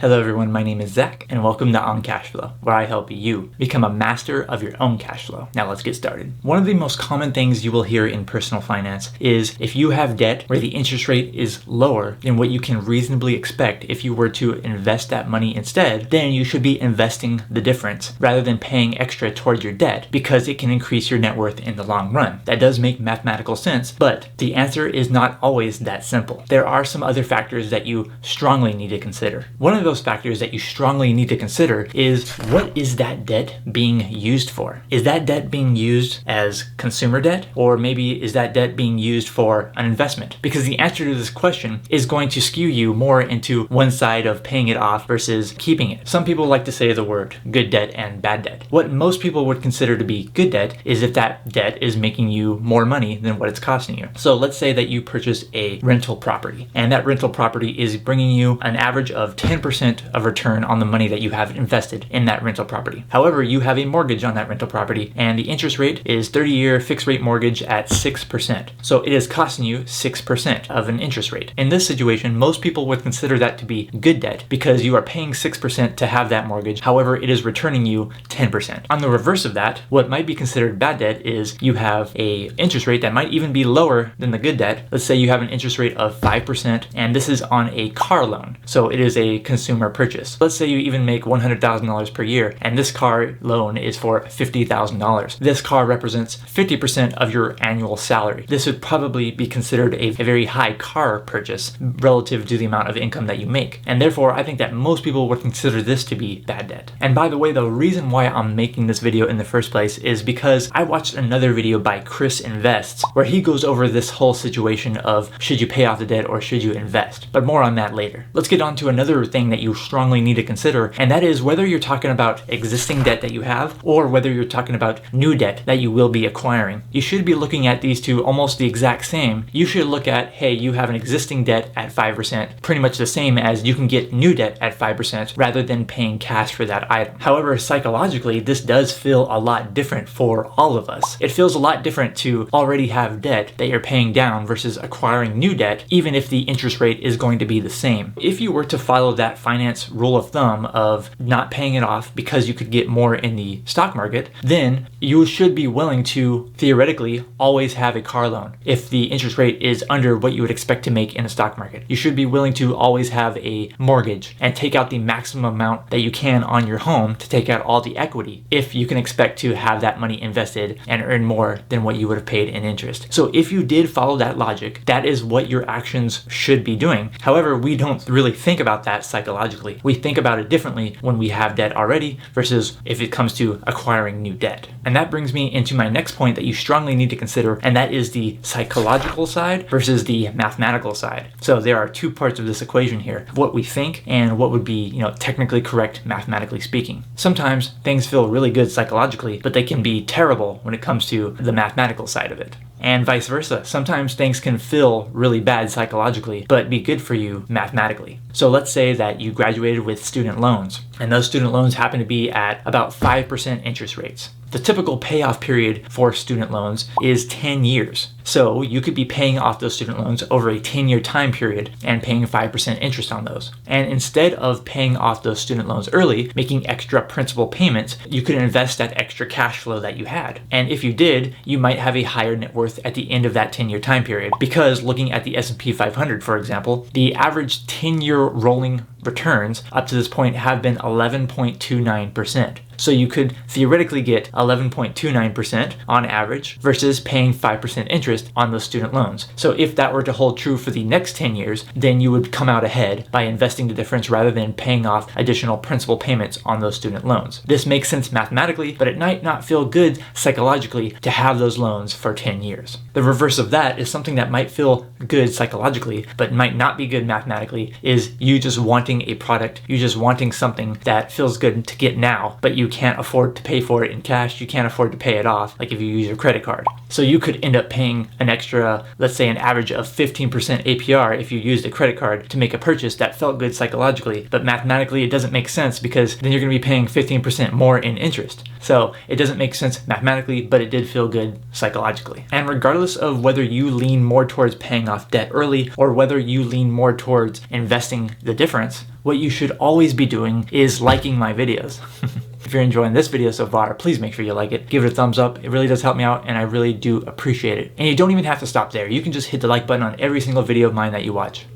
Hello everyone, my name is Zach, and welcome to On Cash Flow, where I help you become a master of your own cash flow. Now let's get started. One of the most common things you will hear in personal finance is if you have debt where the interest rate is lower than what you can reasonably expect if you were to invest that money instead, then you should be investing the difference rather than paying extra towards your debt because it can increase your net worth in the long run. That does make mathematical sense, but the answer is not always that simple. There are some other factors that you strongly need to consider. One of those factors that you strongly need to consider is, what is that debt being used for? Is that debt being used as consumer debt, or maybe is that debt being used for an investment? Because the answer to this question is going to skew you more into one side of paying it off versus keeping it. Some people like to say the word good debt and bad debt. What most people would consider to be good debt is if that debt is making you more money than what it's costing you. So let's say that you purchase a rental property, and that rental property is bringing you an average of 10% of return on the money that you have invested in that rental property. However, you have a mortgage on that rental property, and the interest rate is 30-year fixed rate mortgage at 6%. So it is costing you 6% of an interest rate. In this situation, most people would consider that to be good debt because you are paying 6% to have that mortgage. However, it is returning you 10%. On the reverse of that, what might be considered bad debt is you have a interest rate that might even be lower than the good debt. Let's say you have an interest rate of 5%, and this is on a car loan. So it is a consumer purchase. Let's say you even make $100,000 per year, and this car loan is for $50,000. This car represents 50% of your annual salary. This would probably be considered a very high car purchase relative to the amount of income that you make. And therefore, I think that most people would consider this to be bad debt. And by the way, the reason why I'm making this video in the first place is because I watched another video by Chris Invests where he goes over this whole situation of should you pay off the debt or should you invest? But more on that later. Let's get on to another thing that you strongly need to consider, and that is whether you're talking about existing debt that you have or whether you're talking about new debt that you will be acquiring. You should be looking at these two almost the exact same. You should look at, hey, you have an existing debt at 5%, pretty much the same as you can get new debt at 5% rather than paying cash for that item. However, psychologically, this does feel a lot different for all of us. It feels a lot different to already have debt that you're paying down versus acquiring new debt, even if the interest rate is going to be the same. If you were to follow that finance rule of thumb of not paying it off because you could get more in the stock market, then you should be willing to theoretically always have a car loan. If the interest rate is under what you would expect to make in a stock market, you should be willing to always have a mortgage and take out the maximum amount that you can on your home to take out all the equity if you can expect to have that money invested and earn more than what you would have paid in interest. So if you did follow that logic, that is what your actions should be doing. However, we don't really think about that psychologically. We think about it differently when we have debt already versus if it comes to acquiring new debt. And that brings me into my next point that you strongly need to consider, and that is the psychological side versus the mathematical side. So there are two parts of this equation here, what we think and what would be, technically correct mathematically speaking. Sometimes things feel really good psychologically, but they can be terrible when it comes to the mathematical side of it. And vice versa. Sometimes things can feel really bad psychologically, but be good for you mathematically. So let's say that you graduated with student loans, and those student loans happen to be at about 5% interest rates. The typical payoff period for student loans is 10 years. So you could be paying off those student loans over a 10-year time period and paying 5% interest on those. And instead of paying off those student loans early, making extra principal payments, you could invest that extra cash flow that you had. And if you did, you might have a higher net worth at the end of that 10-year time period, because looking at the S&P 500, for example, the average 10-year rolling returns up to this point have been 11.29%. So you could theoretically get 11.29% on average versus paying 5% interest on those student loans. So if that were to hold true for the next 10 years, then you would come out ahead by investing the difference rather than paying off additional principal payments on those student loans. This makes sense mathematically, but it might not feel good psychologically to have those loans for 10 years. The reverse of that is something that might feel good psychologically, but might not be good mathematically, is you just wanting a product, you just wanting something that feels good to get now, but you can't afford to pay for it in cash, you can't afford to pay it off, like if you use your credit card. So you could end up paying an extra, let's say an average of 15% APR if you used a credit card to make a purchase that felt good psychologically, but mathematically it doesn't make sense because then you're going to be paying 15% more in interest. So it doesn't make sense mathematically, but it did feel good psychologically. And regardless of whether you lean more towards paying off debt early or whether you lean more towards investing the difference, what you should always be doing is liking my videos. If you're enjoying this video so far, please make sure you like it. Give it a thumbs up. It really does help me out and I really do appreciate it. And you don't even have to stop there. You can just hit the like button on every single video of mine that you watch.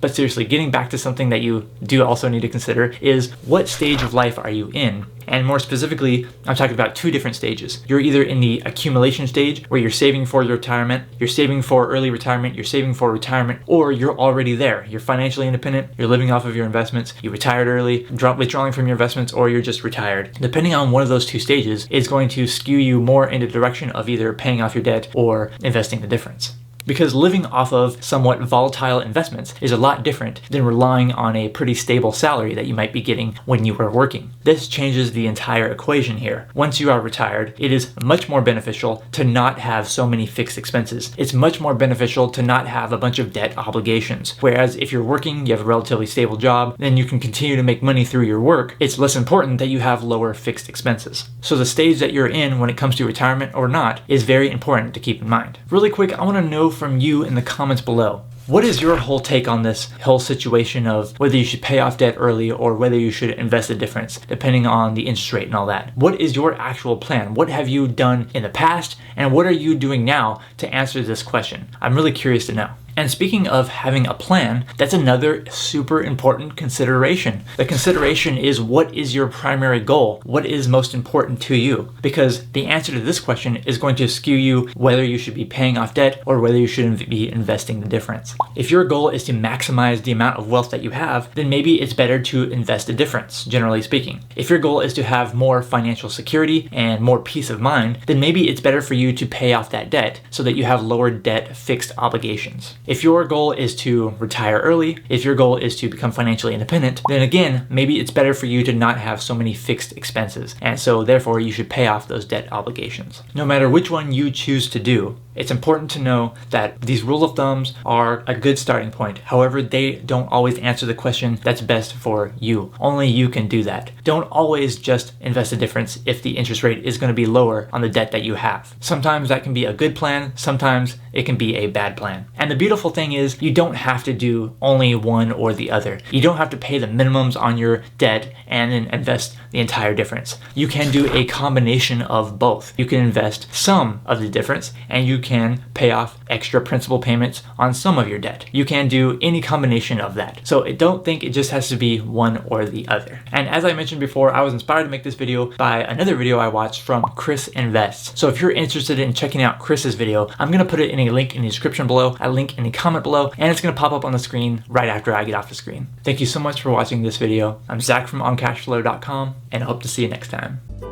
But seriously, getting back to something that you do also need to consider is what stage of life are you in? And more specifically, I'm talking about two different stages. You're either in the accumulation stage where you're saving for your retirement, you're saving for early retirement, you're saving for retirement, or you're already there. You're financially independent, you're living off of your investments, you retired early, withdrawing from your investments, or you're just retired. Depending on one of those two stages is going to skew you more in the direction of either paying off your debt or investing the difference. Because living off of somewhat volatile investments is a lot different than relying on a pretty stable salary that you might be getting when you were working. This changes the entire equation here. Once you are retired, it is much more beneficial to not have so many fixed expenses. It's much more beneficial to not have a bunch of debt obligations. Whereas if you're working, you have a relatively stable job, then you can continue to make money through your work. It's less important that you have lower fixed expenses. So the stage that you're in when it comes to retirement or not is very important to keep in mind. Really quick, I want to know from you in the comments below. What is your whole take on this whole situation of whether you should pay off debt early or whether you should invest the difference, depending on the interest rate and all that? What is your actual plan? What have you done in the past and what are you doing now to answer this question? I'm really curious to know. And speaking of having a plan, that's another super important consideration. The consideration is, what is your primary goal? What is most important to you? Because the answer to this question is going to skew you whether you should be paying off debt or whether you should be investing the difference. If your goal is to maximize the amount of wealth that you have, then maybe it's better to invest the difference, generally speaking. If your goal is to have more financial security and more peace of mind, then maybe it's better for you to pay off that debt so that you have lower debt fixed obligations. If your goal is to retire early, if your goal is to become financially independent, then again, maybe it's better for you to not have so many fixed expenses. And so therefore you should pay off those debt obligations. No matter which one you choose to do, it's important to know that these rule of thumbs are a good starting point. However, they don't always answer the question that's best for you. Only you can do that. Don't always just invest the difference if the interest rate is going to be lower on the debt that you have. Sometimes that can be a good plan, sometimes it can be a bad plan. And the beautiful thing is you don't have to do only one or the other. You don't have to pay the minimums on your debt and then invest the entire difference. You can do a combination of both. You can invest some of the difference and you can pay off extra principal payments on some of your debt. You can do any combination of that. So I don't think it just has to be one or the other. And as I mentioned before, I was inspired to make this video by another video I watched from Chris Invests. So if you're interested in checking out Chris's video, I'm going to put it in a link in the description below, a link in the comment below, and it's going to pop up on the screen right after I get off the screen. Thank you so much for watching this video. I'm Zach from OnCashflow.com, and I hope to see you next time.